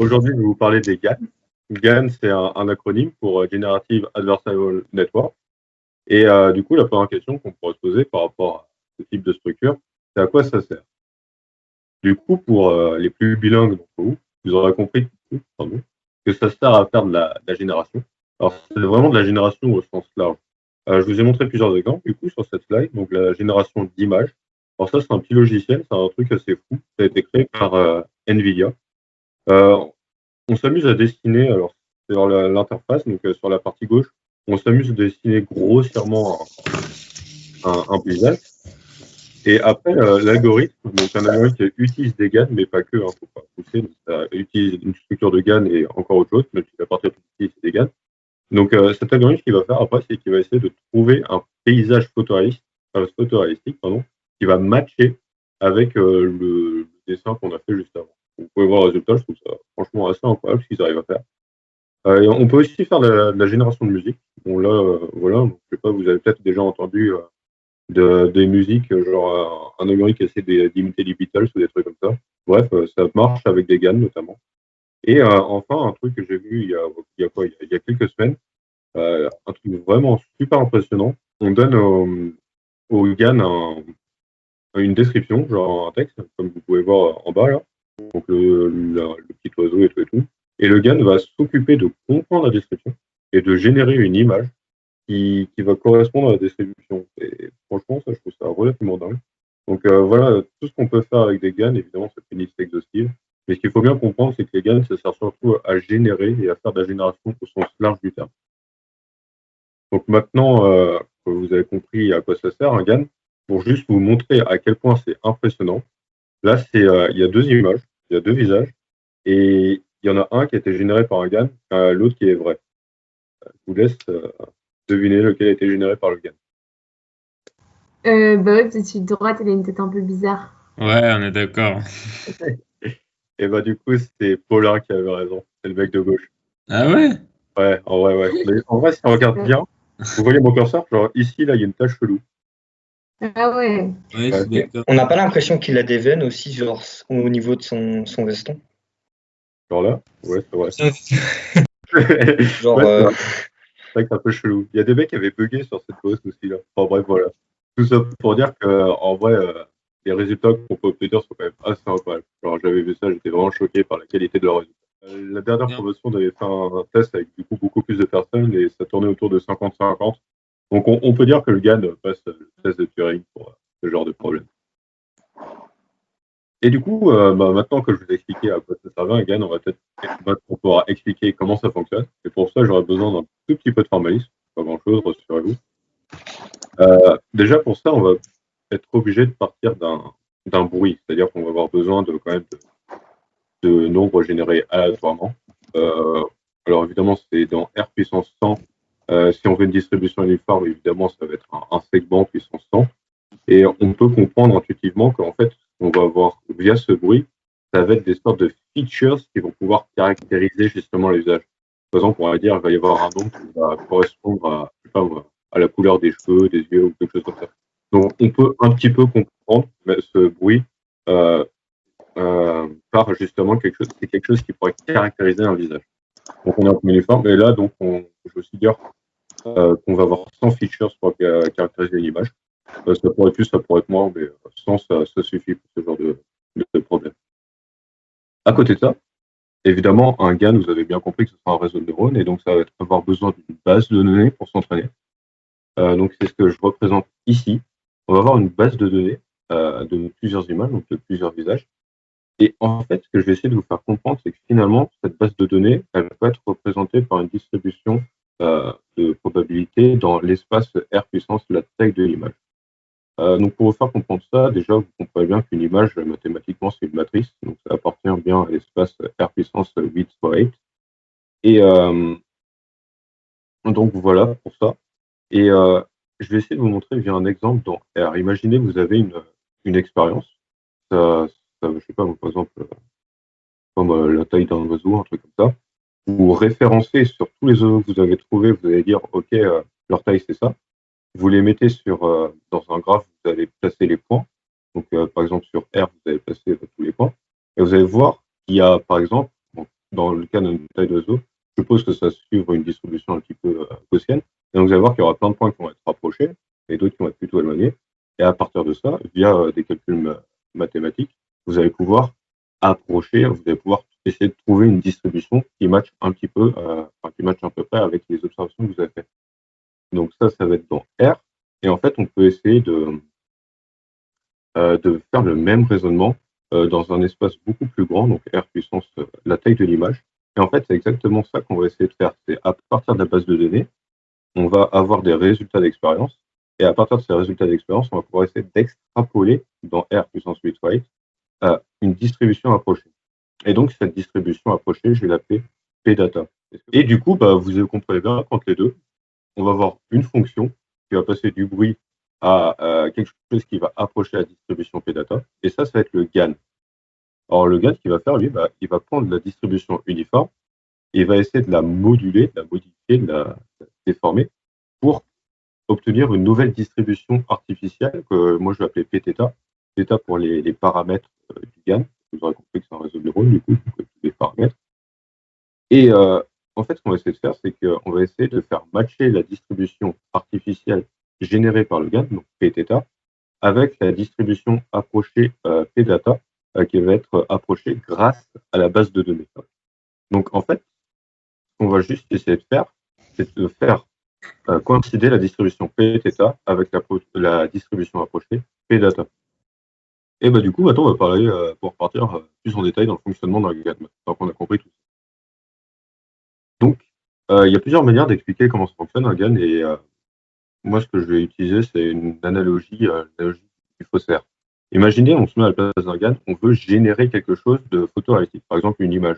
Aujourd'hui, je vais vous parler des GAN. GAN, c'est un acronyme pour Generative Adversarial Network. Et du coup, la première question qu'on pourrait se poser par rapport à ce type de structure, c'est à quoi ça sert? Du coup, pour les plus bilingues d'entre vous aurez compris pardon, que ça sert à faire de la génération. Alors, c'est vraiment de la génération au sens large. Je vous ai montré plusieurs exemples, du coup, sur cette slide. Donc, la génération d'images. Alors ça, c'est un petit logiciel, c'est un truc assez fou. Ça a été créé par NVIDIA. Euh, on s'amuse à dessiner, alors sur l'interface, donc sur la partie gauche, on s'amuse à dessiner grossièrement un paysage. Et après, l'algorithme, donc un algorithme qui utilise des GAN, mais pas que, hein, faut pas pousser, donc ça utilise une structure de GAN et encore autre chose, même si la partie utilise des GAN. Donc cet algorithme, ce qu'il va faire après, c'est qu'il va essayer de trouver un paysage photoréalistique, pardon, qui va matcher avec le dessin qu'on a fait juste avant. Vous pouvez voir le résultat, je trouve ça franchement assez incroyable ce qu'ils arrivent à faire. Et on peut aussi faire de la génération de musique. Bon là, voilà, donc, je sais pas, vous avez peut-être déjà entendu des musiques, genre un algorithme qui essaie d'imiter les Beatles ou des trucs comme ça. Bref, ça marche avec des GAN notamment. Et enfin, un truc que j'ai vu il y a quelques semaines, un truc vraiment super impressionnant. On donne au GAN une description, genre un texte, comme vous pouvez voir en bas là, donc le petit oiseau et tout. Et le GAN va s'occuper de comprendre la description et de générer une image qui va correspondre à la description. Et franchement, ça, je trouve ça relativement dingue. Donc voilà, tout ce qu'on peut faire avec des GAN, évidemment, c'est une liste exhaustive. Mais ce qu'il faut bien comprendre, c'est que les GAN, ça sert surtout à générer et à faire de la génération au sens large du terme. Donc maintenant que vous avez compris à quoi ça sert, un GAN, pour juste vous montrer à quel point c'est impressionnant, là, il y a deux images, il y a deux visages, et il y en a un qui a été généré par un GAN, l'autre qui est vrai. Je vous laisse deviner lequel a été généré par le GAN. Bah ouais, peut-être celui de droite, il a une tête un peu bizarre. Ouais, on est d'accord. Et bah du coup, c'est Paulin qui avait raison, c'est le mec de gauche. Ah ouais? Ouais, en vrai, ouais. Mais en vrai, si on regarde bien, vous voyez mon curseur, genre ici, là, il y a une tache chelou. Ah ouais. Ouais, je suis d'accord. On n'a pas l'impression qu'il a des veines aussi, genre au niveau de son veston. Genre là, ouais, c'est vrai. Genre, Ouais, c'est vrai que c'est un peu chelou. Il y a des mecs qui avaient bugué sur cette pose aussi, là. Enfin bref, voilà. Tout ça pour dire que, en vrai, les résultats qu'on peut obtenir sont quand même assez incroyables. Alors j'avais vu ça, j'étais vraiment choqué par la qualité de leurs résultats. La dernière promotion avait fait un test avec du coup beaucoup plus de personnes et ça tournait autour de 50-50. Donc on peut dire que le GAN passe le test de Turing pour ce genre de problème. Et du coup, maintenant que je vous ai expliqué à quoi ça servait un GAN, on pourra expliquer comment ça fonctionne. Et pour ça, j'aurais besoin d'un tout petit peu de formalisme, pas grand-chose, rassurez-vous. Déjà pour ça, on va être obligé de partir d'un bruit, c'est-à-dire qu'on va avoir besoin de quand même de nombres générés aléatoirement. Alors évidemment, c'est dans R puissance 100. Si on veut une distribution uniforme, évidemment, ça va être un segment puissance 100. Et on peut comprendre intuitivement qu'en fait, on va avoir, via ce bruit, ça va être des sortes de features qui vont pouvoir caractériser justement l'usage. Par exemple, on va dire qu'il va y avoir un nombre qui va correspondre à, je sais pas, à la couleur des cheveux, des yeux ou quelque chose comme ça. Donc, on peut un petit peu comprendre ce bruit par justement c'est quelque chose qui pourrait caractériser un visage. Donc, on est en uniforme, et là, donc, je veux aussi dire qu'on va avoir 100 features pour caractériser une image. Ça pourrait être plus, ça pourrait être moins, mais 100, ça suffit pour ce genre de problème. À côté de ça, évidemment, un GAN, vous avez bien compris que ce sera un réseau de neurones, et donc ça va avoir besoin d'une base de données pour s'entraîner. Donc c'est ce que je représente ici. On va avoir une base de données de plusieurs images, donc de plusieurs visages. Et en fait, ce que je vais essayer de vous faire comprendre, c'est que finalement, cette base de données, elle peut être représentée par une distribution de probabilité dans l'espace R puissance la taille de l'image. Donc pour vous faire comprendre ça, déjà, vous comprenez bien qu'une image, mathématiquement, c'est une matrice, donc ça appartient bien à l'espace R puissance 8 fois 8. Et donc voilà pour ça. Et je vais essayer de vous montrer via un exemple dans R. Imaginez, vous avez une expérience, je sais pas, par exemple, comme la taille d'un oiseau, un truc comme ça. Vous référencez sur tous les oiseaux que vous avez trouvés, vous allez dire, OK, leur taille, c'est ça. Vous les mettez dans un graphe, vous allez placer les points. Donc, par exemple, sur R, vous allez placer tous les points. Et vous allez voir qu'il y a, par exemple, dans le cas d'une taille d'oiseau, je suppose que ça va suivre une distribution un petit peu gaussienne. Et donc, vous allez voir qu'il y aura plein de points qui vont être rapprochés et d'autres qui vont être plutôt éloignés. Et à partir de ça, via des calculs mathématiques, vous allez pouvoir approcher, vous allez pouvoir essayer de trouver une distribution qui matche un petit peu, qui matche à peu près avec les observations que vous avez faites. Donc ça va être dans R. Et en fait, on peut essayer de faire le même raisonnement dans un espace beaucoup plus grand, donc R puissance la taille de l'image. Et en fait, c'est exactement ça qu'on va essayer de faire. C'est à partir de la base de données, on va avoir des résultats d'expérience. Et à partir de ces résultats d'expérience, on va pouvoir essayer d'extrapoler dans R puissance 8 fois 8 une distribution approchée. Et donc, cette distribution approchée, je vais l'appeler P-data. Et du coup, vous comprenez bien, entre les deux, on va avoir une fonction qui va passer du bruit à quelque chose qui va approcher la distribution P-data. Et ça va être le GAN. Alors, le GAN, ce qu'il va faire, lui, il va prendre la distribution uniforme et il va essayer de la moduler, de la modifier, de la déformer pour obtenir une nouvelle distribution artificielle que moi, je vais appeler P-theta. Theta pour les paramètres du GAN. Vous aurez compris que c'est un réseau de neurones, du coup, tous les paramètres. Et en fait, ce qu'on va essayer de faire, c'est qu'on va essayer de faire matcher la distribution artificielle générée par le GAN, donc P-theta, avec la distribution approchée P-data, qui va être approchée grâce à la base de données. Donc, en fait, ce qu'on va juste essayer de faire, c'est de faire coïncider la distribution P-theta avec la distribution approchée P-data. Et du coup, maintenant, on va parler, pour partir plus en détail dans le fonctionnement d'un GAN, maintenant qu'on a compris tout ça. Donc, il y a plusieurs manières d'expliquer comment ça fonctionne un GAN, et moi, ce que je vais utiliser, c'est une analogie du faussaire. Imaginez, on se met à la place d'un GAN, on veut générer quelque chose de photoréalistique, par exemple une image,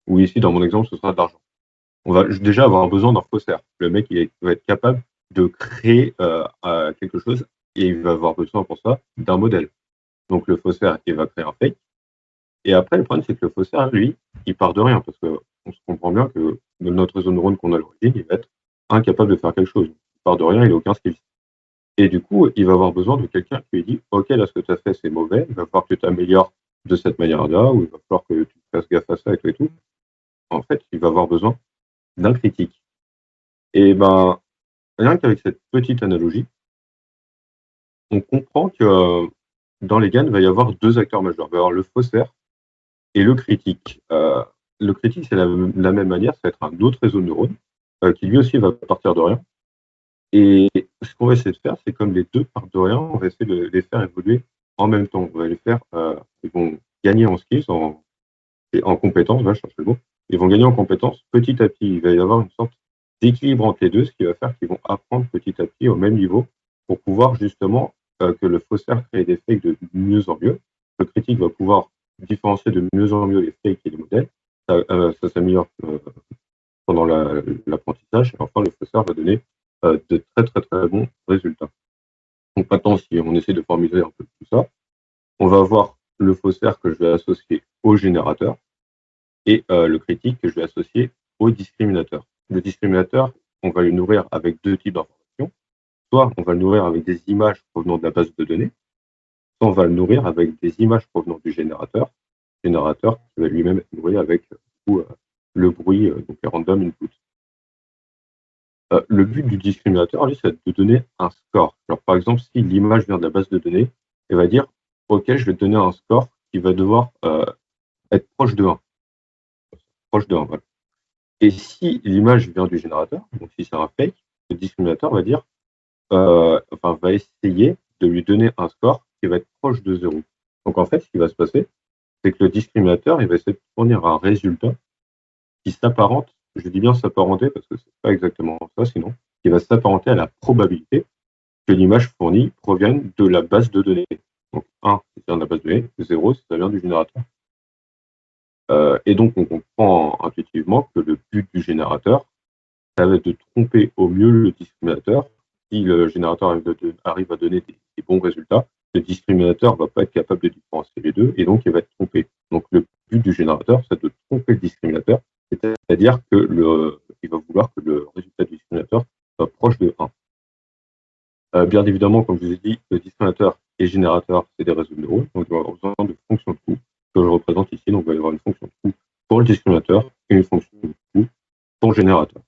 ou ici, dans mon exemple, ce sera de l'argent. On va déjà avoir besoin d'un faussaire. Le mec, il va être capable de créer quelque chose, et il va avoir besoin pour ça d'un modèle. Donc, le faussaire, il va créer un fake. Et après, le problème, c'est que le faussaire, lui, il part de rien, parce qu'on se comprend bien que notre réseau de neurones qu'on a à l'origine, il va être incapable de faire quelque chose. Il part de rien, il n'a aucun skill. Et du coup, il va avoir besoin de quelqu'un qui lui dit « Ok, là, ce que tu as fait, c'est mauvais, il va falloir que tu t'améliores de cette manière-là, ou il va falloir que tu fasses gaffe à ça et tout. » En fait, il va avoir besoin d'un critique. Et rien qu'avec cette petite analogie, on comprend que dans les GAN, il va y avoir deux acteurs majeurs. Il va y avoir le faussaire et le critique. Le critique, c'est la même manière, ça va être un autre réseau de neurones qui lui aussi va partir de rien. Et ce qu'on va essayer de faire, c'est comme les deux partent de rien, on va essayer de les faire évoluer en même temps. On va les faire, ils vont gagner en skills, en compétences, va chercher le mot. Ils vont gagner en compétences petit à petit. Il va y avoir une sorte d'équilibre entre les deux, ce qui va faire qu'ils vont apprendre petit à petit au même niveau pour pouvoir justement que le faussaire crée des fakes de mieux en mieux. Le critique va pouvoir différencier de mieux en mieux les fakes et les modèles. Ça s'améliore pendant l'apprentissage. Et enfin, le faussaire va donner de très très très bons résultats. Donc maintenant, si on essaie de formuler un peu tout ça, on va avoir le faussaire que je vais associer au générateur et le critique que je vais associer au discriminateur. Le discriminateur, on va le nourrir avec deux types d'informations. Soit on va le nourrir avec des images provenant de la base de données, soit on va le nourrir avec des images provenant du générateur qui va lui-même être nourri avec le bruit, donc les random input. Le but du discriminateur, lui, c'est de donner un score. Alors, par exemple, si l'image vient de la base de données, elle va dire OK, je vais te donner un score qui va devoir être proche de 1. Proche de 1, voilà. Et si l'image vient du générateur, donc si c'est un fake, le discriminateur va dire va essayer de lui donner un score qui va être proche de 0. Donc en fait, ce qui va se passer, c'est que le discriminateur, il va essayer de fournir un résultat qui s'apparente, je dis bien s'apparenter parce que c'est pas exactement ça sinon, qui va s'apparenter à la probabilité que l'image fournie provienne de la base de données. Donc 1, si ça vient de la base de données, 0, si ça vient du générateur. Et donc on comprend intuitivement que le but du générateur, ça va être de tromper au mieux le discriminateur. Si le générateur arrive à donner des bons résultats, le discriminateur ne va pas être capable de différencier les deux et donc il va être trompé. Donc le but du générateur, c'est de tromper le discriminateur, c'est-à-dire qu'il va vouloir que le résultat du discriminateur soit proche de 1. Bien évidemment, comme je vous ai dit, le discriminateur et le générateur, c'est des réseaux de neurones, donc il va y avoir besoin de fonctions de coût que je représente ici. Donc il va y avoir une fonction de coût pour le discriminateur et une fonction de coût pour le générateur.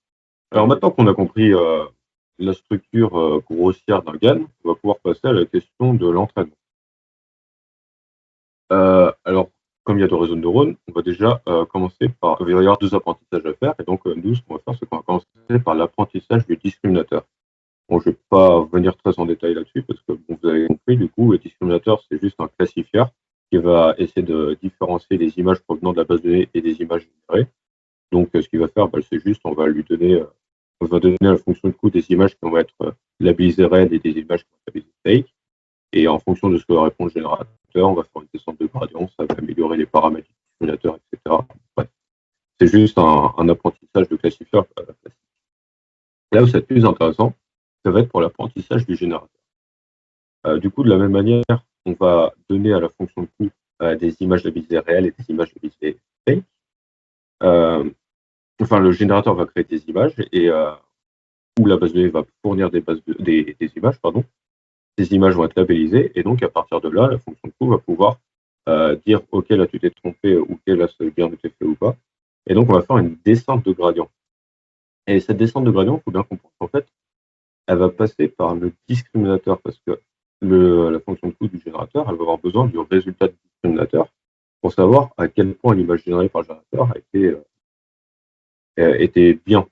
Alors maintenant qu'on a compris la structure grossière d'un GAN, on va pouvoir passer à la question de l'entraînement. Alors, comme il y a 2 réseaux de neurones, on va déjà commencer par... Il va y avoir 2 apprentissages à faire, et donc nous, ce qu'on va faire, c'est qu'on va commencer par l'apprentissage du discriminateur. Bon, je ne vais pas venir très en détail là-dessus, parce que bon, vous avez compris, du coup, le discriminateur, c'est juste un classifieur qui va essayer de différencier les images provenant de la base de données et des images générées. Donc, ce qu'il va faire, c'est juste, on va donner à la fonction de coût des images qui vont être labellisées réelles et des images qui vont être labellisées fake. Et en fonction de ce que va répondre le générateur, on va faire une descente de gradient, ça va améliorer les paramètres du discriminateur, etc. Bref, c'est juste un apprentissage de classifieur classique. Là où c'est plus intéressant, ça va être pour l'apprentissage du générateur. Du coup, de la même manière, on va donner à la fonction de coût des images labellisées réelles et des images labellisées fake. Le générateur va créer des images et où la base de données va fournir des images, pardon. Ces images vont être labellisées et donc à partir de là, la fonction de coût va pouvoir dire OK, là tu t'es trompé ou OK, là ça a bien été fait ou pas. Et donc on va faire une descente de gradient. Et cette descente de gradient, il faut bien comprendre qu'en fait, elle va passer par le discriminateur parce que la fonction de coût du générateur, elle va avoir besoin du résultat du discriminateur pour savoir à quel point l'image générée par le générateur était bien.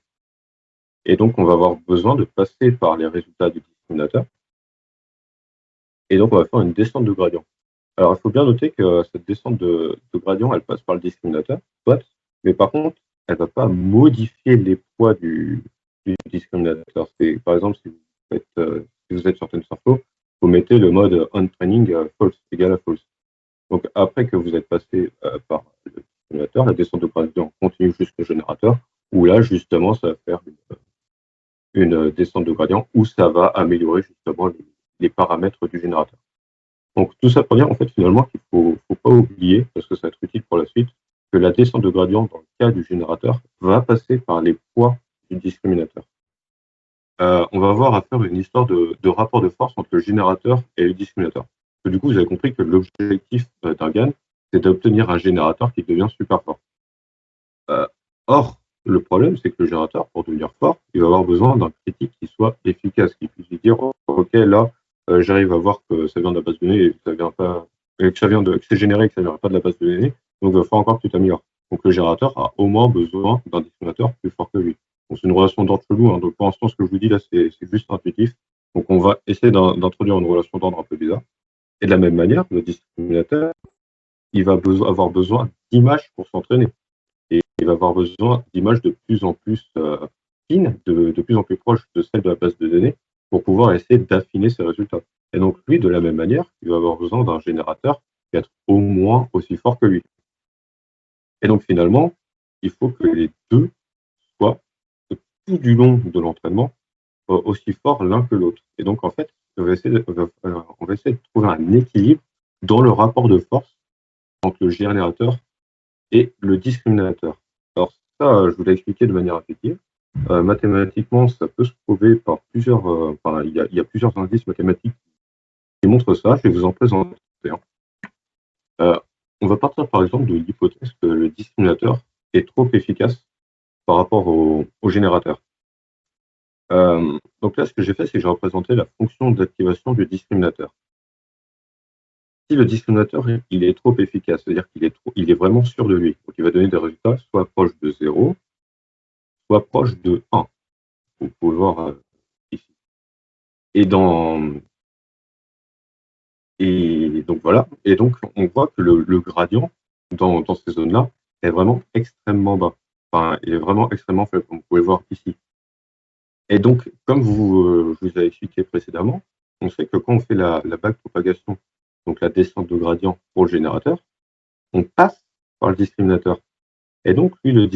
Et donc on va avoir besoin de passer par les résultats du discriminateur. Et donc on va faire une descente de gradient. Alors il faut bien noter que cette descente de gradient, elle passe par le discriminateur, soit, mais par contre, elle ne va pas modifier les poids du discriminateur. Par exemple, si vous êtes sur TensorFlow, vous mettez le mode onTraining false égal à false. Donc après que vous êtes passé par le discriminateur, la descente de gradient continue jusqu'au générateur, où là justement ça va faire une descente de gradient où ça va améliorer justement les paramètres du générateur. Donc tout ça pour dire en fait finalement qu'il ne faut pas oublier, parce que ça va être utile pour la suite, que la descente de gradient dans le cas du générateur va passer par les poids du discriminateur. On va avoir à faire une histoire de rapport de force entre le générateur et le discriminateur. Parce que, du coup, vous avez compris que l'objectif d'un GAN, c'est d'obtenir un générateur qui devient super fort. Or, le problème, c'est que le générateur, pour devenir fort, il va avoir besoin d'un critique qui soit efficace, qui puisse lui dire OK, là, j'arrive à voir que ça vient de la base de données et que ça vient pas, que c'est généré et que ça vient pas de la base de données, donc il va falloir encore que tu t'améliores. Donc le générateur a au moins besoin d'un discriminateur plus fort que lui. Donc c'est une relation d'ordre chelou, hein. Donc pour l'instant, ce que je vous dis là, c'est juste intuitif. Donc on va essayer d'introduire une relation d'ordre un peu bizarre. Et de la même manière, le discriminateur, il va avoir besoin d'images pour s'entraîner. Et il va avoir besoin d'images de plus en plus fines, de plus en plus proches de celles de la base de données, pour pouvoir essayer d'affiner ses résultats. Et donc lui, de la même manière, il va avoir besoin d'un générateur qui va être au moins aussi fort que lui. Et donc finalement, il faut que les deux soient tout du long de l'entraînement aussi forts l'un que l'autre. Et donc en fait, on va essayer de trouver un équilibre dans le rapport de force entre le générateur et le discriminateur. Alors ça, je vous l'ai expliqué de manière effective. Mathématiquement, ça peut se prouver par plusieurs... il y a plusieurs indices mathématiques qui montrent ça. Je vais vous en présenter un. On va partir par exemple de l'hypothèse que le discriminateur est trop efficace par rapport au générateur. Donc là, ce que j'ai fait, c'est que j'ai représenté la fonction d'activation du discriminateur. Si le discriminateur il est trop efficace, c'est-à-dire qu'il est vraiment sûr de lui, donc il va donner des résultats soit proches de 0, soit proches de 1. Vous pouvez voir ici. Et donc voilà. Et donc on voit que le gradient dans ces zones-là est vraiment extrêmement bas. Enfin, il est vraiment extrêmement faible, comme vous pouvez voir ici. Et donc, comme je vous ai expliqué précédemment, on sait que quand on fait la backpropagation, donc la descente de gradient pour le générateur, on passe par le discriminateur. Et donc, lui, le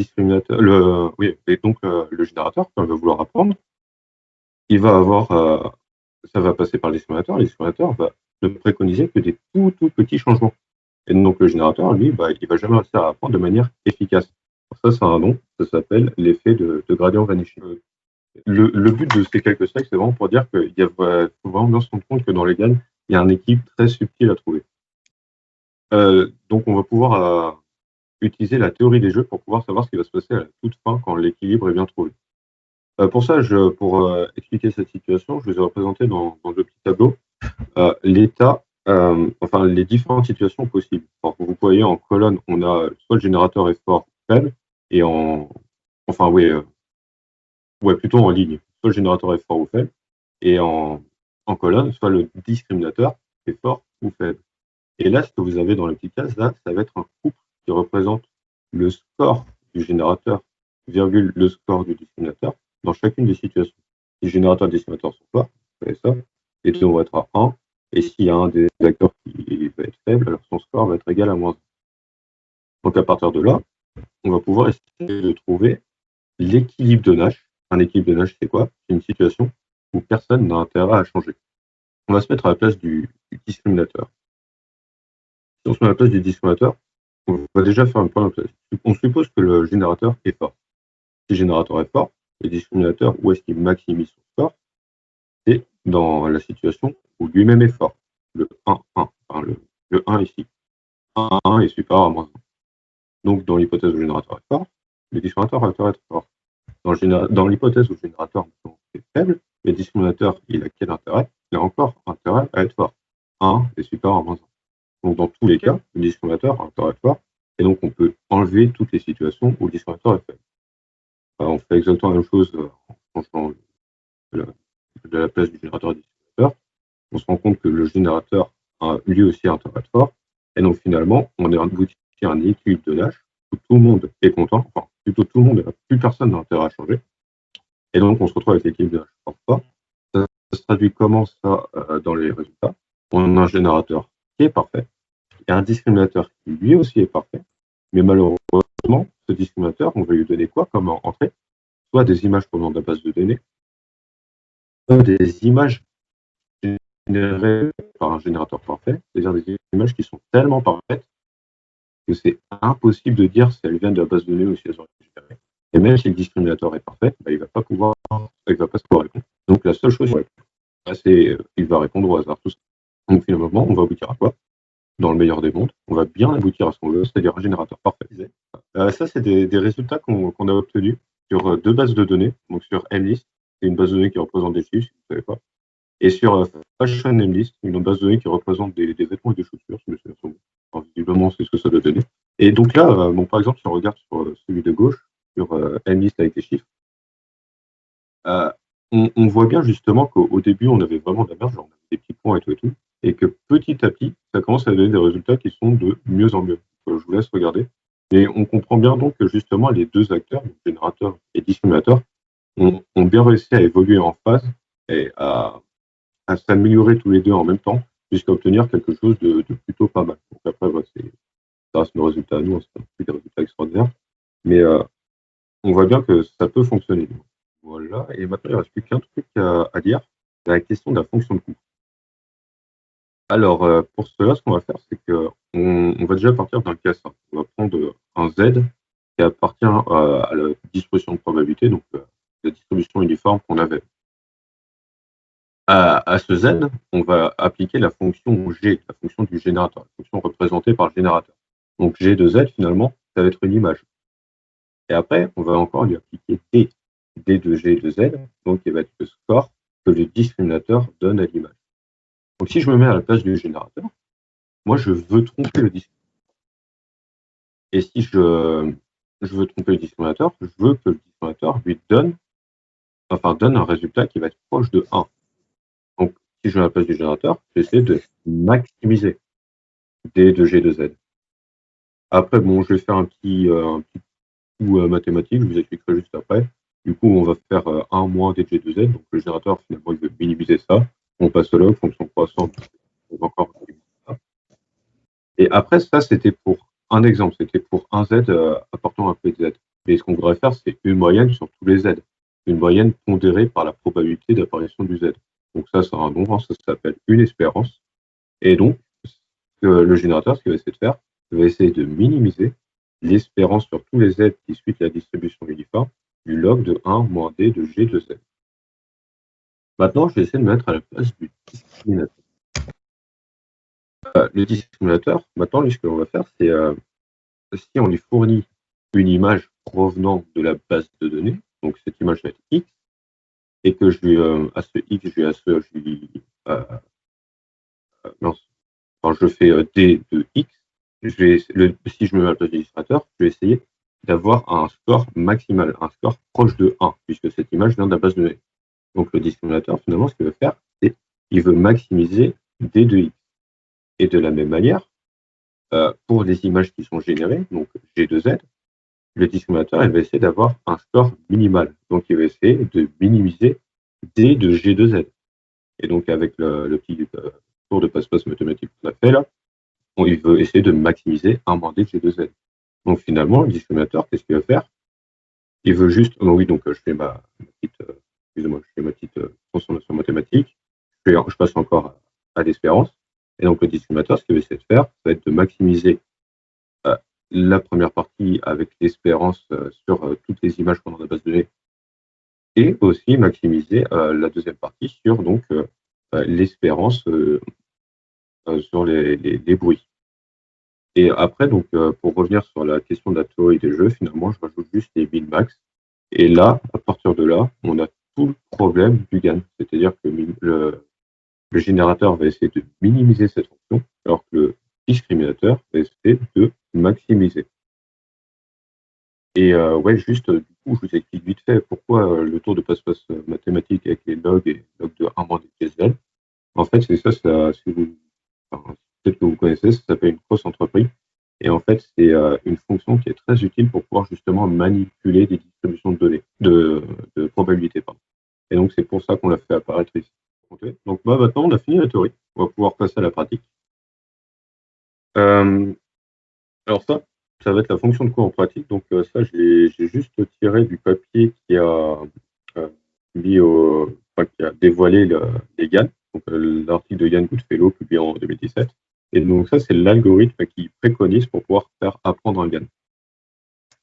générateur, quand il va vouloir apprendre, il va avoir, ça va passer par le discriminateur va ne préconiser que des tout petits changements. Et donc, le générateur, lui, il va jamais réussir à apprendre de manière efficace. Ça, c'est un nom, ça s'appelle l'effet de gradient vanishing. Le but de ces quelques slides, c'est vraiment pour dire qu'il faut vraiment bien se rendre compte que dans les GAN, il y a un équilibre très subtil à trouver. Donc, on va pouvoir utiliser la théorie des jeux pour pouvoir savoir ce qui va se passer à la toute fin quand l'équilibre est bien trouvé. Pour ça, pour expliquer cette situation, je vous ai représenté dans 2 petits tableaux l'état, enfin les différentes situations possibles. Alors, vous voyez en colonne, on a soit le générateur est fort ou faible, et plutôt en ligne, soit le générateur est fort ou faible, et en colonne, soit le discriminateur est fort ou faible. Et là, ce que vous avez dans la petite case, là, ça va être un couple qui représente le score du générateur, virgule le score du discriminateur, dans chacune des situations. Si le générateur et le discriminateur sont forts, vous savez ça, les deux vont être à 1, et s'il y a un des acteurs qui va être faible, alors son score va être égal à -1. Donc à partir de là, on va pouvoir essayer de trouver l'équilibre de Nash. Un équilibre de Nash, c'est quoi? C'est une situation où personne n'a intérêt à changer. On va se mettre à la place du discriminateur. Si on se met à la place du discriminateur, on va déjà faire un point de place. On suppose que le générateur est fort. Si le générateur est fort, le discriminateur, où est-ce qu'il maximise son score? C'est dans la situation où lui-même est fort. Le 1, 1, enfin le 1 ici. 1, 1 est supérieur à -1. Donc dans l'hypothèse où le générateur est fort, le discriminateur va être fort. Dans l'hypothèse où le générateur est faible, le discriminateur, il a quel intérêt? Il a encore intérêt à être fort. 1 est supérieur à -1. Donc dans tous les cas, le discriminateur a intérêt à être fort, et donc on peut enlever toutes les situations où le discriminateur est faible. On fait exactement la même chose en changeant de la place du générateur et du discriminateur. On se rend compte que le générateur a lui aussi intérêt à être fort, et donc finalement, on a abouti à un équilibre de Nash où tout le monde est content, enfin plutôt tout le monde, plus personne n'a intérêt à changer, et donc on se retrouve avec l'équilibre de Nash fort. Ça se traduit comment ça dans les résultats? On a un générateur qui est parfait, et un discriminateur qui lui aussi est parfait, mais malheureusement, ce discriminateur, on va lui donner quoi comme entrée? Soit des images provenant de la base de données, soit des images générées par un générateur parfait, c'est-à-dire des images qui sont tellement parfaites que c'est impossible de dire si elles viennent de la base de données ou si elles ont été générées. Et même si le discriminateur est parfait, il ne va pas pouvoir répondre. Donc la seule chose, c'est qu'il va répondre au hasard. Tout ça. Donc finalement, on va aboutir à quoi? Dans le meilleur des mondes, on va bien aboutir à ce qu'on veut, c'est-à-dire un générateur parfait. Ça, c'est des résultats qu'on a obtenus sur 2 bases de données. Donc sur MList, c'est une base de données qui représente des chiffres, si vous ne savez pas. Et sur Fashion MList, une base de données qui représente des vêtements et des chaussures. Visiblement, c'est ce que ça doit donner. Et donc là, par exemple, si on regarde sur celui de gauche, sur MList avec les chiffres, on voit bien justement qu'au début, on avait vraiment de la merde, genre on avait des petits points et tout, et que petit à petit, ça commence à donner des résultats qui sont de mieux en mieux. Je vous laisse regarder. Et on comprend bien donc que justement, les deux acteurs, donc générateur et discriminateur, ont bien réussi à évoluer en phase et à s'améliorer tous les deux en même temps, jusqu'à obtenir quelque chose de plutôt pas mal. Donc après, ça reste nos résultats à nous, c'est pas plus des résultats extraordinaires, mais on voit bien que ça peut fonctionner. Voilà, et maintenant il ne reste plus qu'un truc à dire, c'est la question de la fonction de coût. Alors, pour cela, ce qu'on va faire, c'est qu'on va déjà partir d'un cas simple. On va prendre un Z qui appartient à la distribution de probabilité, donc la distribution uniforme qu'on avait. À ce Z, on va appliquer la fonction G, la fonction du générateur, la fonction représentée par le générateur. Donc G de Z, finalement, ça va être une image. Et après, on va encore lui appliquer D, D de G de Z, donc qui va être le score que le discriminateur donne à l'image. Donc si je me mets à la place du générateur, moi je veux tromper le discriminateur. Et si je veux tromper le discriminateur, je veux que le discriminateur lui donne un résultat qui va être proche de 1. Donc si je mets à la place du générateur, j'essaie de maximiser D de G de Z. Après, je vais faire un petit coup mathématique, je vous expliquerai juste après. Du coup, on va faire 1 moins D de G de Z, donc le générateur, finalement, il veut minimiser ça. On passe au log, fonction croissante, on va encore minimiser ça. Et après, ça, c'était pour un exemple, c'était pour un Z apportant un P de Z. Mais ce qu'on voudrait faire, c'est une moyenne sur tous les Z. Une moyenne pondérée par la probabilité d'apparition du Z. Donc ça a un nom, ça s'appelle une espérance. Et donc, le générateur, ce qu'il va essayer de faire, il va essayer de minimiser l'espérance sur tous les Z qui suivent la distribution uniforme du log de 1 moins D de G de Z. Maintenant, je vais essayer de me mettre à la place du discriminateur. Le discriminateur, maintenant, ce que l'on va faire, c'est si on lui fournit une image provenant de la base de données, donc cette image va être X, et que je lui, à ce X, je lui, non, quand je fais D de X, si je me mets à la place de l'illustrateur, je vais essayer d'avoir un score maximal, un score proche de 1, puisque cette image vient de la base de données. Donc le discriminateur, finalement, ce qu'il veut faire, c'est qu'il veut maximiser D de X. Et de la même manière, pour les images qui sont générées, donc G de Z, le discriminateur il va essayer d'avoir un score minimal. Donc il va essayer de minimiser D de G de Z. Et donc avec le petit tour de passe-passe mathématique qu'on a fait là, il veut essayer de maximiser un moins D de G de Z. Donc finalement, le discriminateur, qu'est-ce qu'il va faire? Il veut juste, oui, donc je fais ma petite transformation mathématique, je passe encore à l'espérance, et donc le discriminateur, ce qu'il va essayer de faire, ça va être de maximiser la première partie avec l'espérance sur toutes les images qu'on a dans la base de données, et aussi maximiser la deuxième partie sur donc l'espérance sur les bruits. Et après, donc, pour revenir sur la question de la théorie des jeux, finalement, je rajoute juste les min-max. Et là, à partir de là, on a tout le problème du GAN. C'est-à-dire que le générateur va essayer de minimiser cette fonction, alors que le discriminateur va essayer de maximiser. Et ouais, juste, du coup, je vous explique vite fait pourquoi le tour de passe-passe mathématique avec les logs et logs de 1 moins de TSL. En fait, c'est ça, peut-être que vous connaissez, ça s'appelle une cross entreprise. Et en fait, c'est une fonction qui est très utile pour pouvoir justement manipuler des distributions de données, de probabilité. Pardon. Et donc, c'est pour ça qu'on l'a fait apparaître ici. Okay. Donc, maintenant, on a fini la théorie. On va pouvoir passer à la pratique. Alors ça va être la fonction de cours en pratique. Donc, ça, j'ai juste tiré du papier qui a qui a dévoilé les GAN. Donc, l'article de Yann Goodfellow publié en 2017. Et donc ça, c'est l'algorithme qui préconise pour pouvoir faire apprendre un GAN.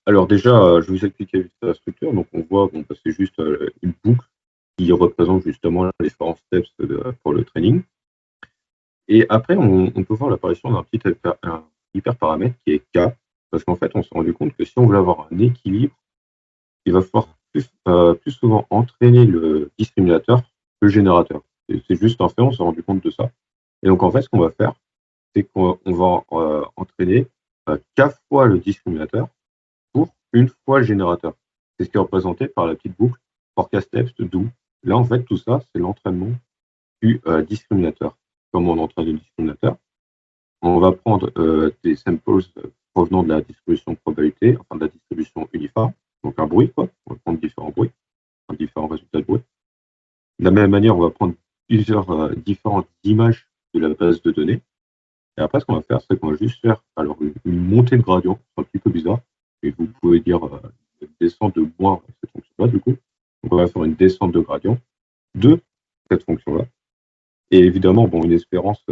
Alors déjà, je vais vous expliquer vite la structure. Donc on voit, c'est juste une boucle qui représente justement les différents steps pour le training. Et après, on peut voir l'apparition d'un petit hyperparamètre qui est K, parce qu'en fait, on s'est rendu compte que si on veut avoir un équilibre, il va falloir plus souvent entraîner le discriminateur que le générateur. C'est juste un fait, on s'est rendu compte de ça. Et donc en fait, ce qu'on va faire, c'est qu'on va entraîner K fois le discriminateur pour une fois le générateur. C'est ce qui est représenté par la petite boucle forecast-steps do. Là, en fait, tout ça, c'est l'entraînement du discriminateur. Comment on entraîne le discriminateur? On va prendre des samples provenant de la distribution probabilité, enfin de la distribution uniforme, donc un bruit, quoi. On va prendre différents bruits, différents résultats de bruit. De la même manière, on va prendre plusieurs différentes images de la base de données. Et après, ce qu'on va faire, c'est qu'on va juste faire une montée de gradient, c'est un petit peu bizarre, et vous pouvez dire une descente de moins cette fonction-là, du coup. Donc, on va faire une descente de gradient de cette fonction-là. Et évidemment, une espérance,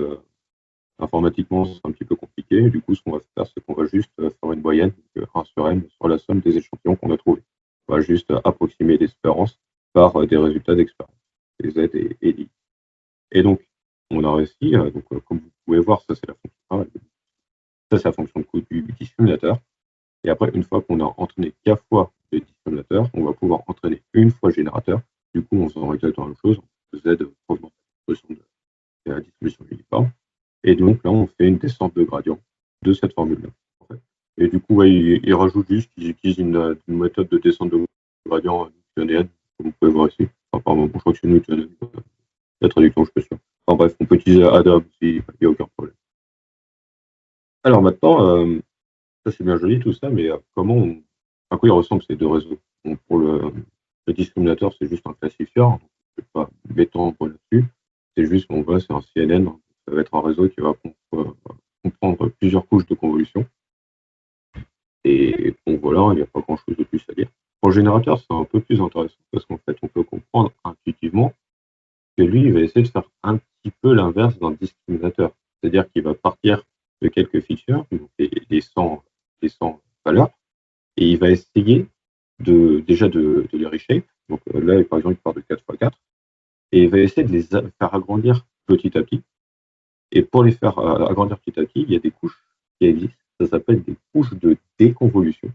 informatiquement, c'est un petit peu compliqué. Du coup, ce qu'on va faire, c'est qu'on va juste faire une moyenne, donc 1 sur n, sur la somme des échantillons qu'on a trouvés. On va juste approximer l'espérance par des résultats d'expérience, des Z et I. Et donc, on a réussi, comme vous pouvez voir, ça c'est la fonction ça c'est la fonction de coût du discriminateur. Et après, une fois qu'on a entraîné K fois le discriminateur, on va pouvoir entraîner une fois le générateur. Du coup, on s'en exactement la même chose, Z provenant de la distribution uniforme. Et donc là, on fait une descente de gradient de cette formule-là. En fait. Et du coup, il rajoute juste qu'ils utilisent une méthode de descente de gradient newtonienne, comme vous pouvez voir ici. Enfin, pardon, je crois que c'est newtonienne. La traduction, je suis sûr. Enfin bref, on peut utiliser Adam aussi, il n'y a aucun problème. Alors maintenant, ça c'est bien joli tout ça, mais à quoi ils ressemblent ces deux réseaux? Donc, pour le discriminateur, c'est juste un classifieur, donc je ne vais pas m'étendre là-dessus. C'est juste, c'est un CNN, donc ça va être un réseau qui va comprendre plusieurs couches de convolution. Et donc voilà, il n'y a pas grand-chose de plus à dire. Pour le générateur, c'est un peu plus intéressant parce qu'en fait, on peut comprendre intuitivement que lui, il va essayer de faire un petit peu l'inverse d'un discriminateur. C'est-à-dire qu'il va partir de quelques features, donc les 100 valeurs, et il va essayer déjà de les reshape. Donc là, par exemple, il part de 4x4, et il va essayer de les faire agrandir petit à petit. Et pour les faire agrandir petit à petit, il y a des couches qui existent, ça s'appelle des couche de déconvolution.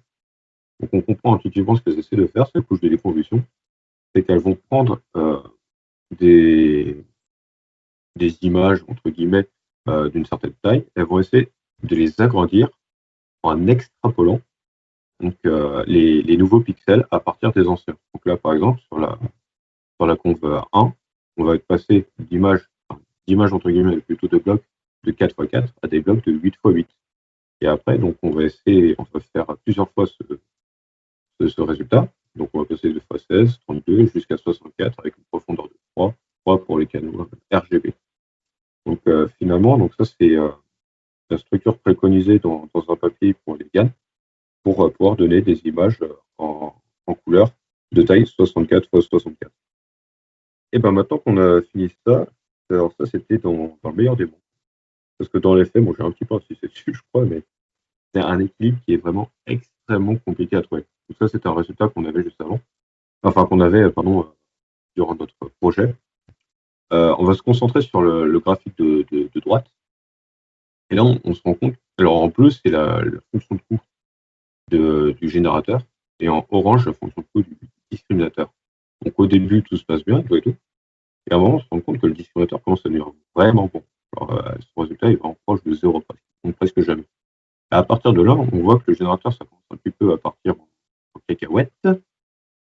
Donc on comprend intuitivement ce qu'elles essaient de faire, cette couche de déconvolution, c'est qu'elles vont prendre des images, entre guillemets, d'une certaine taille, elles vont essayer de les agrandir en extrapolant donc, les nouveaux pixels à partir des anciens. Donc là, par exemple, sur la conv 1, on va être passé d'images entre guillemets, plutôt de blocs de 4 x 4 à des blocs de 8 x 8. Et après, donc, on va faire plusieurs fois ce résultat. Donc, on va passer de x 16, 32 jusqu'à 64 avec une profondeur de 3 pour les canaux RGB. Donc, finalement, donc ça, c'est la structure préconisée dans un papier pour les GAN pour pouvoir donner des images en couleur de taille 64 x 64. Et ben maintenant qu'on a fini ça, alors ça, c'était dans le meilleur des mondes. Parce que dans les faits, j'ai un petit peu insisté dessus, je crois, mais c'est un équilibre qui est vraiment extrêmement compliqué à trouver. Donc ça, c'est un résultat qu'on avait juste avant. Enfin, qu'on avait, durant notre projet. On va se concentrer sur le graphique de droite. Et là, on se rend compte. Alors, en bleu, c'est la fonction de coût du générateur. Et en orange, la fonction de coût du discriminateur. Donc, au début, tout se passe bien, tout et tout. Et à un moment, on se rend compte que le discriminateur commence à devenir vraiment bon. Alors, ce résultat est vraiment proche de 0 presque, donc presque jamais. Et à partir de là, on voit que le générateur, ça commence un petit peu à partir en cacahuète,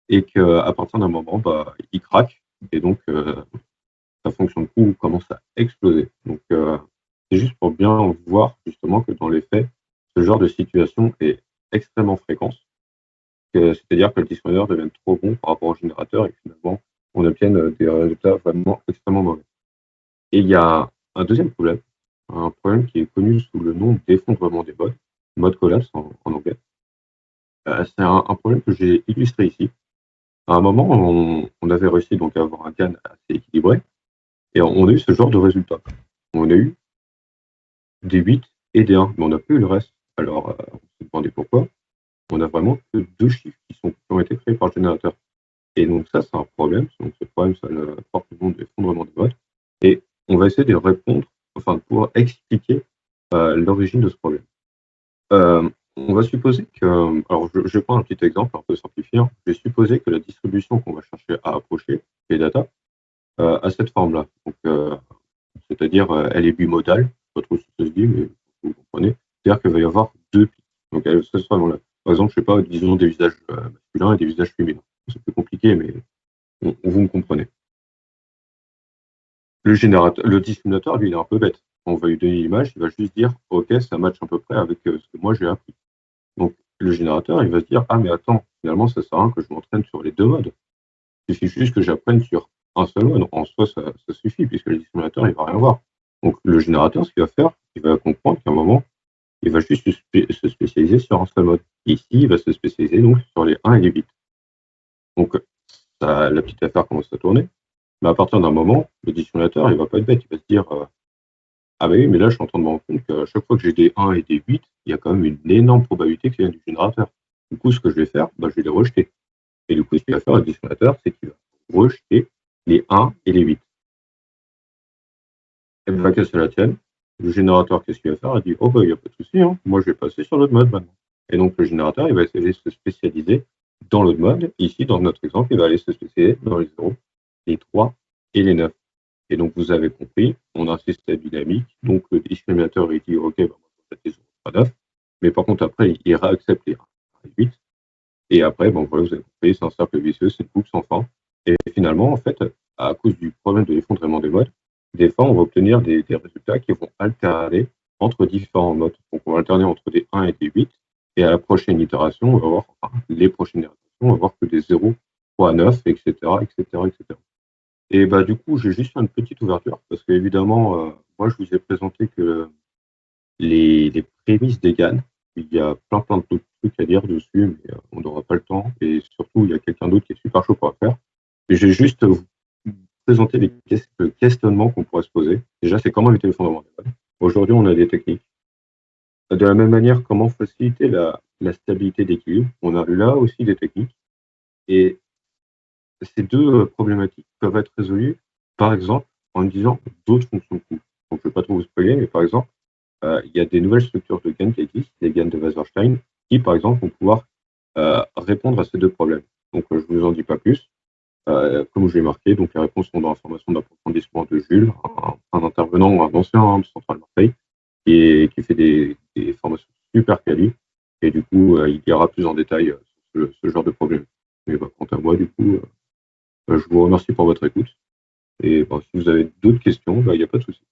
et qu'à partir d'un moment, il craque, et donc sa fonction de coût commence à exploser. Donc, c'est juste pour bien voir justement que dans les faits, ce genre de situation est extrêmement fréquent. C'est-à-dire que le discriminateur devienne trop bon par rapport au générateur et finalement, on obtienne des résultats vraiment extrêmement mauvais. Et il y a un deuxième problème, un problème qui est connu sous le nom d'effondrement des modes, mode collapse en anglais. C'est un problème que j'ai illustré ici. À un moment, on avait réussi donc à avoir un GAN assez équilibré et on a eu ce genre de résultat. On a eu des 8 et des 1, mais on n'a pas eu le reste. Alors, on s'est demandé pourquoi. On a vraiment que 2 chiffres qui ont été créés par le générateur. Et donc ça, c'est un problème. Donc ce problème, ça porte le nom d'effondrement des modes. Et on va essayer de répondre, enfin de pouvoir expliquer l'origine de ce problème. On va supposer que, alors je prends un petit exemple un peu simplifié. Je vais supposer que la distribution qu'on va chercher à approcher, les data, a cette forme-là. Donc, c'est-à-dire, elle est bimodale. Je ne sais pas trop si ça se dit, mais vous comprenez. C'est-à-dire qu'il va y avoir 2 pics. Donc, ça sera là. Par exemple, je ne sais pas, disons des visages masculins et des visages féminins. C'est plus compliqué, mais vous me comprenez. Le discriminateur, lui, il est un peu bête. On va lui donner l'image, il va juste dire, OK, ça matche à peu près avec ce que moi j'ai appris. Donc, le générateur, il va se dire, ah, mais attends, finalement, ça sert à rien que je m'entraîne sur les 2 modes. Il suffit juste que j'apprenne sur un seul mode. En soi, ça suffit, puisque le discriminateur, il va rien voir. Donc, le générateur, ce qu'il va faire, il va comprendre qu'à un moment, il va juste se spécialiser sur un seul mode. Ici, il va se spécialiser donc sur les 1 et les 8. Donc, la petite affaire commence à tourner. Mais à partir d'un moment, le discriminateur, il va pas être bête. Il va se dire, ah bah oui, mais là, je suis en train de me rendre compte qu'à chaque fois que j'ai des 1 et des 8, il y a quand même une énorme probabilité que ça vienne du générateur. Du coup, ce que je vais faire, je vais les rejeter. Et du coup, ce qu'il va faire, le discriminateur, c'est qu'il va rejeter les 1 et les 8. Et bien, qu'à cela tienne, le générateur, qu'est-ce qu'il va faire? Il dit, oh, il n'y a pas de souci, hein. Moi, je vais passer sur l'autre mode maintenant. Et donc, le générateur, il va essayer de se spécialiser dans l'autre mode. Ici, dans notre exemple, il va aller se spécialiser dans les 0, les 3 et les 9. Et donc, vous avez compris, on a un système dynamique. Donc, le discriminateur, il dit, OK, moi, je vais les 0, 3, 9. Mais par contre, après, il réaccepte les 1 et 8. Et après, voilà, vous avez compris, c'est un cercle vicieux, c'est une boucle sans fin. Et finalement, en fait, à cause du problème de l'effondrement des modes, des fois, on va obtenir des résultats qui vont alterner entre différents modes. Donc, on va alterner entre des 1 et des 8. Et à la prochaine itération, on va voir, les prochaines itérations, on va voir que des 0, 3, 9, etc., etc., etc. Et du coup, j'ai juste fait une petite ouverture, parce qu'évidemment, moi, je vous ai présenté que les prémices des GAN. Il y a plein d'autres trucs à dire dessus, mais on n'aura pas le temps. Et surtout, il y a quelqu'un d'autre qui est super chaud pour le faire. Et je vais juste vous présenter le questionnement qu'on pourrait se poser. Déjà, c'est comment éviter le fondement des modes. Aujourd'hui, on a des techniques. De la même manière, comment faciliter la stabilité d'équilibre. On a là aussi des techniques. Et ces 2 problématiques peuvent être résolues, par exemple, en utilisant d'autres fonctions de coût. Donc, je ne vais pas trop vous spoiler, mais par exemple, il y a des nouvelles structures de GAN qui existent, les GAN de Wasserstein, qui, par exemple, vont pouvoir répondre à ces deux problèmes. Donc, je ne vous en dis pas plus. Comme je l'ai marqué, donc les réponses sont dans la formation d'approfondissement de Jules, un intervenant, un ancien de Centrale Marseille, qui fait des formations super quali. Et du coup, il ira plus en détail sur ce genre de problème. Mais quant à moi, du coup, je vous remercie pour votre écoute. Et si vous avez d'autres questions, il n'y a pas de souci.